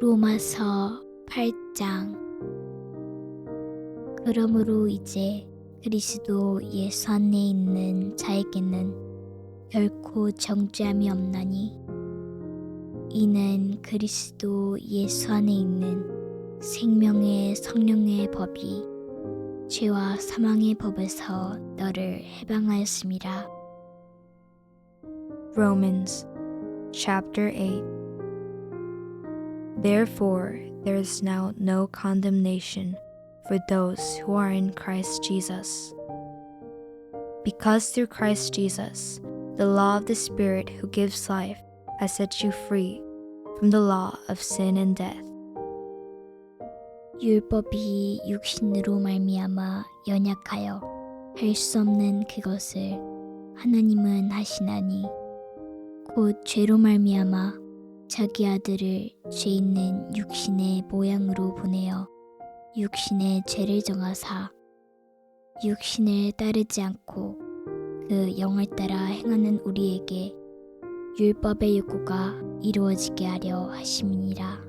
로마서 8장. 그러므로 이제 그리스도 예수 안에 있는 자에게는 결코 정죄함이 없나니 이는 그리스도 예수 안에 있는 생명의 성령의 법이 죄와 사망의 법에서 너를 해방하였음이라. Romans chapter 8. Therefore, there is now no condemnation for those who are in Christ Jesus. Because through Christ Jesus, the law of the Spirit who gives life has set you free from the law of sin and death. 율법이 육신으로 말미암아 연약하여 할 수 없는 그것을 하나님은 하시나니 곧 죄로 말미암아 자기 아들을 죄 있는 육신의 모양으로 보내어 육신의 죄를 정하사 육신을 따르지 않고 그 영을 따라 행하는 우리에게 율법의 요구가 이루어지게 하려 하심이니라.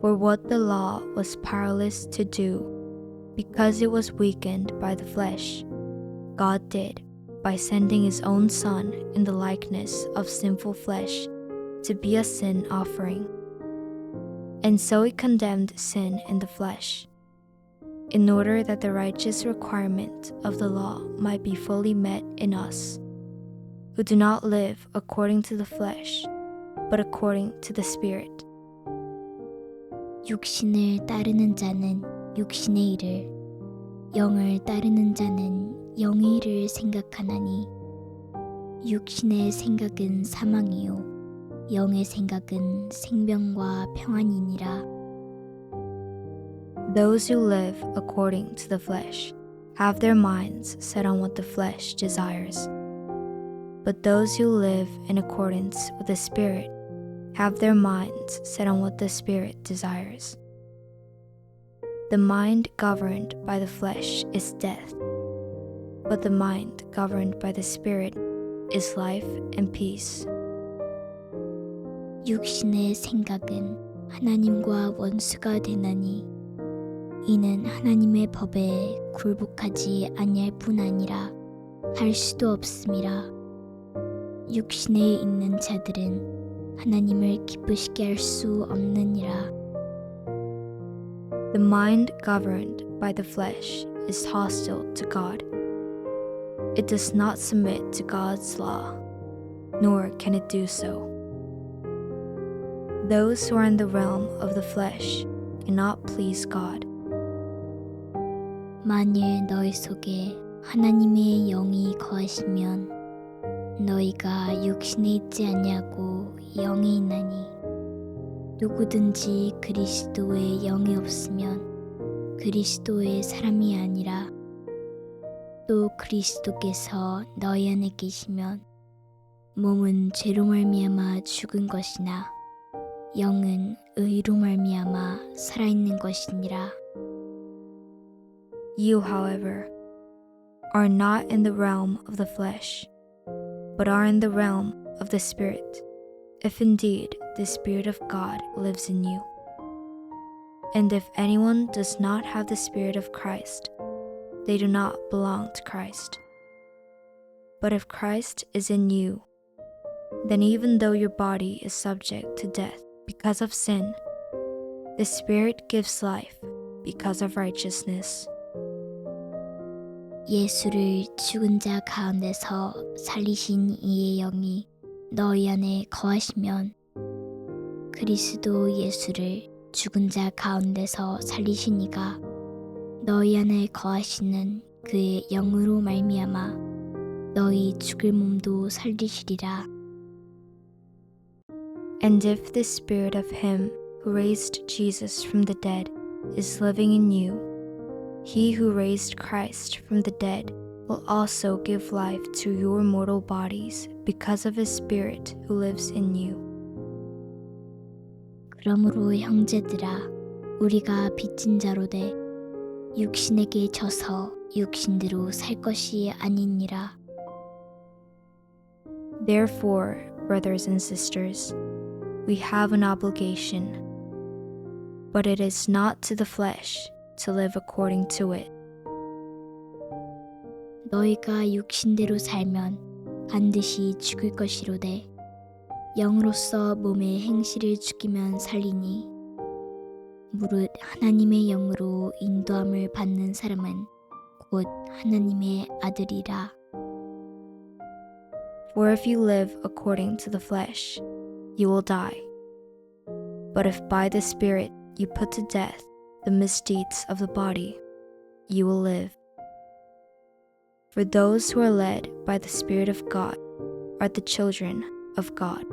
For what the law was powerless to do, because it was weakened by the flesh, God did by sending his own Son in the likeness of sinful flesh to be a sin offering. And so he condemned sin in the flesh, in order that the righteous requirement of the law might be fully met in us, who do not live according to the flesh, but according to the Spirit. 육신을 따르는 자는 육신의 일을, 영을 따르는 자는 영의 일을 생각하나니 육신의 생각은 사망이요 영의 생각은 생명과 평안이니라. Those who live according to the flesh have their minds set on what the flesh desires. But those who live in accordance with the Spirit have their minds set on what the Spirit desires. The mind governed by the flesh is death, but the mind governed by the Spirit is life and peace. 육신의 생각은 하나님과 원수가 되나니 이는 하나님의 법에 굴복하지 아니할 뿐 아니라 할 수도 없음이라. 육신에 있는 자들은 하나님을 기쁘시게 할 수 없느니라. The mind governed by the flesh is hostile to God. It does not submit to God's law, nor can it do so. Those who are in the realm of the flesh cannot please God. 만일 너희 속에 하나님의 영이 거하시면 너희가 육신에 있지 아니하고 영에 있나니 누구든지 그리스도의 영이 없으면 그리스도의 사람이 아니라. 또 그리스도께서 너희 안에 계시면 몸은 죄로 말미암아 죽은 것이나 영은 의로 말미암아 살아있는 것이니라. You, however, are not in the realm of the flesh, but are in the realm of the Spirit, if indeed the Spirit of God lives in you. And if anyone does not have the Spirit of Christ, they do not belong to Christ. But if Christ is in you, then even though your body is subject to death because of sin, the Spirit gives life because of righteousness. 예수를 죽은 자 가운데서 살리신 이의 영이 너희 안에 거하시면 그리스도 예수를 죽은 자 가운데서 살리신 이가 너희 안에 거하시는 그의 영으로 말미암아 너희 죽을 몸도 살리시리라. And if the Spirit of him who raised Jesus from the dead is living in you, he who raised Christ from the dead will also give life to your mortal bodies because of his Spirit who lives in you. 그러므로 형제들아, 우리가 빚진 자로 돼 육신에게 져서 육신대로 살 것이 아니니라. Therefore, brothers and sisters, we have an obligation, but it is not to the flesh to live according to it. 너희가 육신대로 살면 반드시 죽을 것이로되 영으로서 몸의 행실을 죽이면 살리니 무릇 하나님의 영으로 인도함을 받는 사람은 곧 하나님의 아들이라. For if you live according to the flesh, you will die. But if by the Spirit you put to death the misdeeds of the body, you will live. For those who are led by the Spirit of God are the children of God.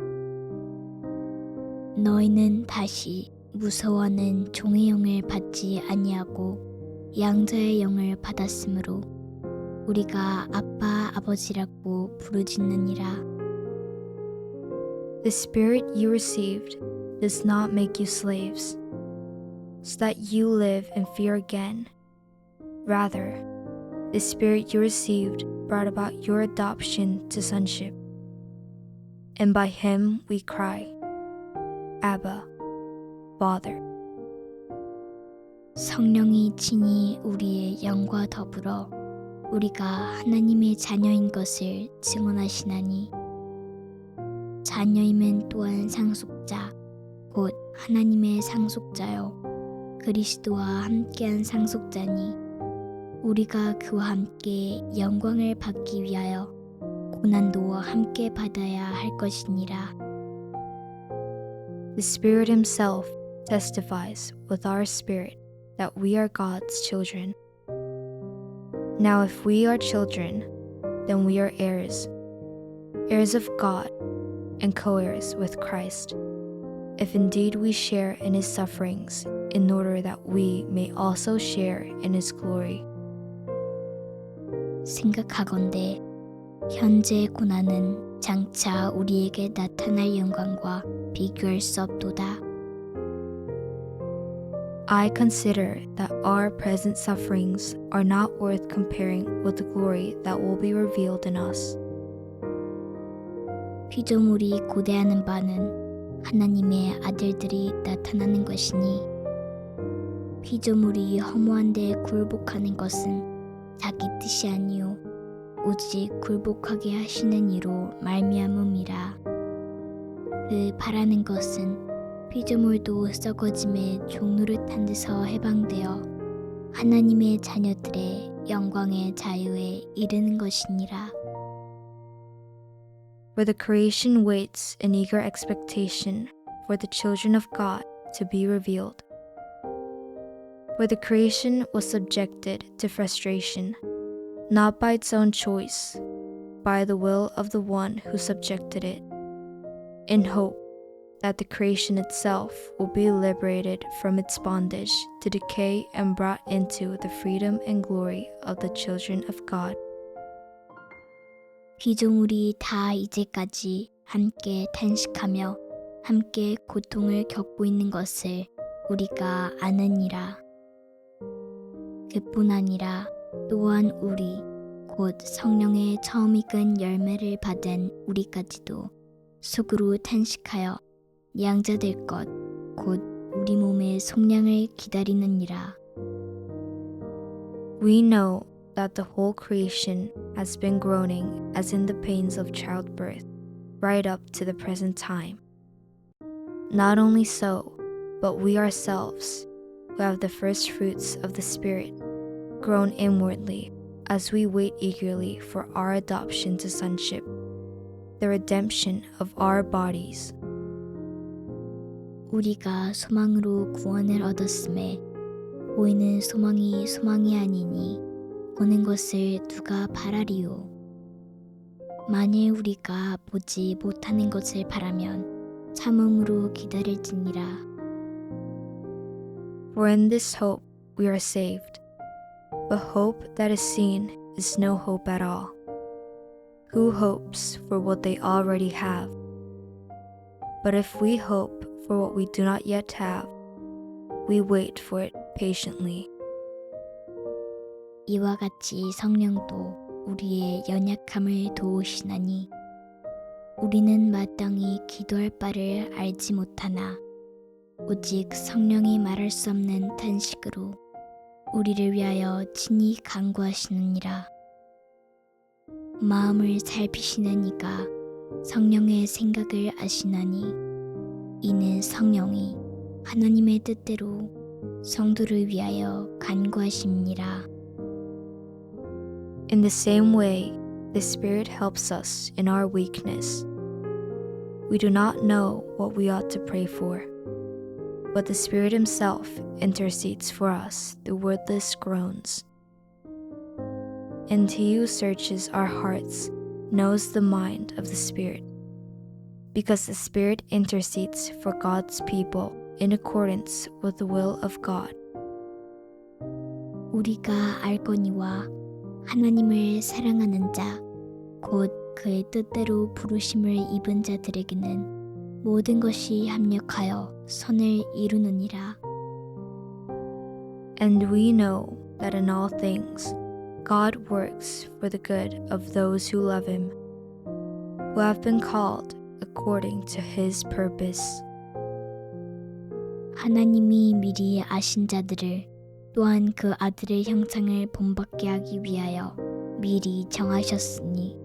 너희는 다시 무서워하는 종의 영을 받지 아니하고 양자의 영을 받았으므로 우리가 아빠 아버지라고 부르짖느니라. The Spirit you received does not make you slaves, so that you live in fear again. Rather, the Spirit you received brought about your adoption to sonship. And by him we cry, Abba, Father. 성령이 친히 우리의 영과 더불어 우리가 하나님의 자녀인 것을 증언하시나니 자녀임은 또한 상속자 곧 하나님의 상속자요 그리스도와 함께한 상속자니 우리가 그와 함께 영광을 받기 위하여 고난도 함께 받아야 할 것이니라. The Spirit himself testifies with our spirit that we are God's children. Now if we are children, then we are heirs, heirs of God and co-heirs with Christ, if indeed we share in his sufferings, in order that we may also share in his glory. 생각하건대 현재 고난은 장차 우리에게 나타날 영광과 비교할 수 없도다. I consider that our present sufferings are not worth comparing with the glory that will be revealed in us. 피조물이 고대하는 바는 하나님의 아들들이 나타나는 것이니 피조물이 허무한데 굴복하는 것은 자기 뜻이 아니요 오직 굴복하게 하시는 이로 말미암음이라. 그 바라는 것은 피조물도 썩어짐의 종노릇한 데서 해방되어 하나님의 자녀들의 영광의 자유에 이르는 것이니라. For the creation waits in eager expectation for the children of God to be revealed. For the creation was subjected to frustration, not by its own choice, by the will of the one who subjected it, in hope that the creation itself will be liberated from its bondage to decay and brought into the freedom and glory of the children of God. 피조물이 다 이제까지 함께 탄식하며 함께 고통을 겪고 있는 것을 우리가 아느니라. 그뿐 아니라 또한 우리 곧 성령의 처음 익은 열매를 받은 우리까지도 속으로 탄식하여 양자될 것 곧 우리 몸의 속량을 기다리느니라. We know that the whole creation has been groaning as in the pains of childbirth, right up to the present time. Not only so, but we ourselves, who have the first fruits of the Spirit, groan inwardly as we wait eagerly for our adoption to sonship, the redemption of our bodies. 우리가 소망으로 구원을 얻었음에 보이는 소망이 아니니 보는 것을 누가 바라리요. 만일 우리가 보지 못하는 것을 바라면 참음으로 기다릴지니라. For in this hope we are saved. But hope that is seen is no hope at all. Who hopes for what they already have? But if we hope for what we do not yet have, we wait for it patiently. 이와 같이 성령도 우리의 연약함을 도우시나니 우리는 마땅히 기도할 바를 알지 못하나 오직 성령이 말할 수 없는 탄식으로 우리를 위하여 친히 간구하시느니라. 마음을 살피시는 이가 성령의 생각을 아시나니 이는 성령이 하나님의 뜻대로 성도를 위하여 간구하심이니라. In the same way, the Spirit helps us in our weakness. We do not know what we ought to pray for, but the Spirit Himself intercedes for us through wordless groans. And He who searches our hearts knows the mind of the Spirit, because the Spirit intercedes for God's people in accordance with the will of God. 우리가 알거니와 하나님을 사랑하는 자, 곧 그의 뜻대로 부르심을 입은 자들에게는 모든 것이 합력하여 선을 이루느니라. And we know that in all things God works for the good of those who love Him, who have been called according to His purpose. 하나님이 미리 아신 자들을 또한 그 아들의 형상을 본받게 하기 위하여 미리 정하셨으니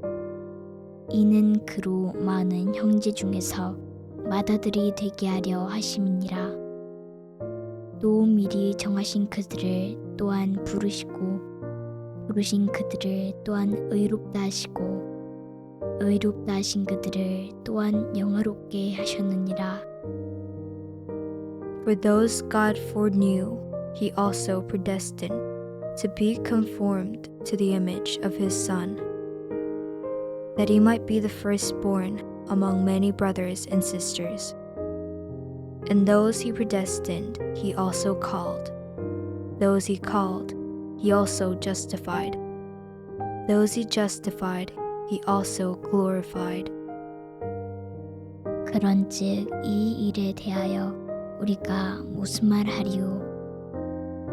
이는 그로 많은 형제 중에서 맏아들이 되게 하려 하심이니라. 또 미리 정하신 그들을 또한 부르시고 부르신 그들을 또한 의롭다 하시고 의롭다 하신 그들을 또한 영화롭게 하셨느니라. For those God foreknew, He also predestined to be conformed to the image of His Son, that He might be the firstborn among many brothers and sisters. And those He predestined, He also called. Those He called, He also justified. Those He justified, He also glorified. 그런즉 이 일에 대하여 우리가 무슨 말 하리요?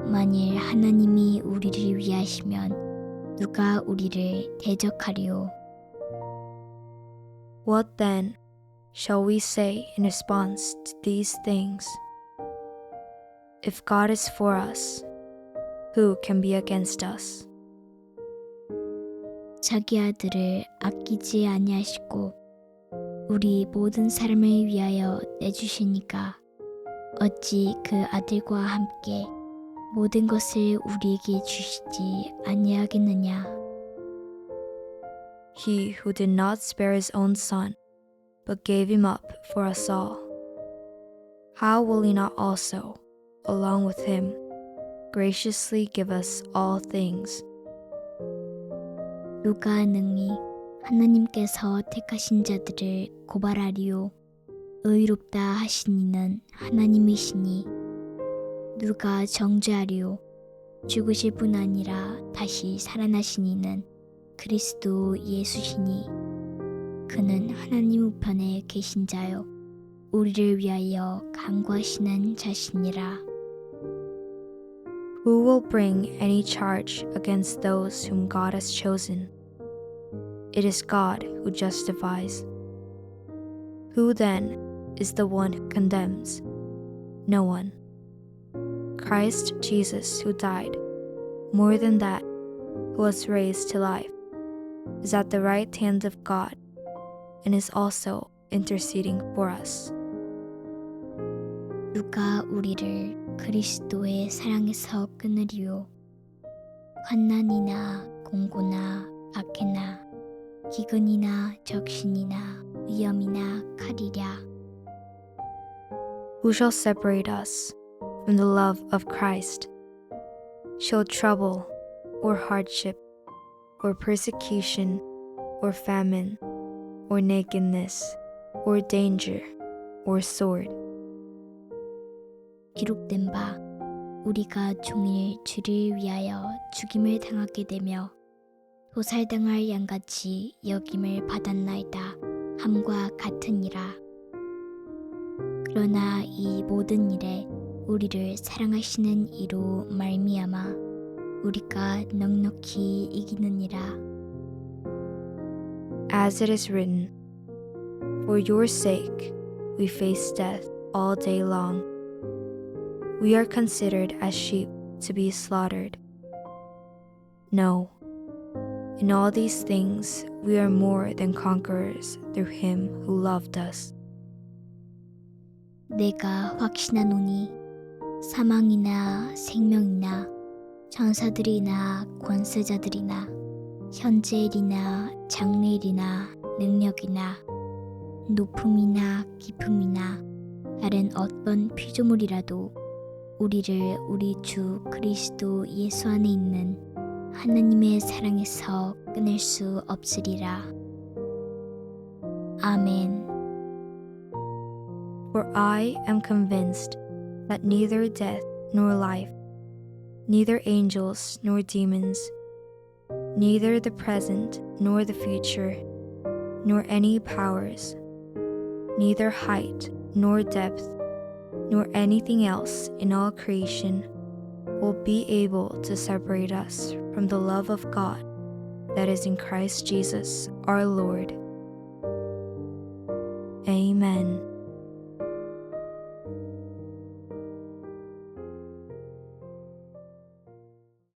만일 하나님이 우리를 위하시면 누가 우리를 대적하리요? What then shall we say in response to these things? If God is for us, who can be against us? 자기 아들을 아끼지 아니하시고 우리 모든 사람을 위하여 내주시니까 어찌 그 아들과 함께 모든 것을 우리에게 주시지 아니하겠느냐? He who did not spare His own Son, but gave Him up for us all, how will He not also, along with Him, graciously give us all things? 누가 능히 하나님께서 택하신 자들을 고발하리요? 의롭다 하신 이는 하나님이시니 누가 정죄하리요? 죽으실 뿐 아니라 다시 살아나신 이는 그리스도 예수시니 그는 하나님 우편에 계신 자요 우리를 위하여 간구하시는 자시니라. Who will bring any charge against those whom God has chosen? It is God who justifies. Who then is the one who condemns? No one. Christ Jesus, who died, more than that, who was raised to life, is at the right hand of God and is also interceding for us. 누가 우리를 그리스도의 사랑에서 끊으리요? 환난이나 공고나 박해나 기근이나 적신이나 위험이나 칼이랴. Who shall separate us from the love of Christ? Shall trouble, or hardship, or persecution, or famine, or nakedness, or danger, or sword? 기록된 바 우리가 종일 주를 위하여 죽임을 당하게 되며 도살당할 양같이 여김을 받았나이다 함과 같으니라. 그러나 이 모든 일에 우리를 사랑하시는 이로 말미암아 우리가 넉넉히 이기느니라. As it is written, For your sake, we face death all day long. We are considered as sheep to be slaughtered. No, in all these things we are more than conquerors through him who loved us. 내가 확신하노니 사망이나 생명이나 천사들이나 권세자들이나 현재일이나 장래일이나 능력이나 높음이나 깊음이나 다른 어떤 피조물이라도 우리를 우리 주 그리스도 예수 안에 있는 하나님의 사랑에서 끊을 수 없으리라. 아멘. For I am convinced that neither death nor life, neither angels nor demons, neither the present nor the future, nor any powers, neither height nor depth, nor anything else in all creation will be able to separate us from the love of God that is in Christ Jesus our Lord. Amen.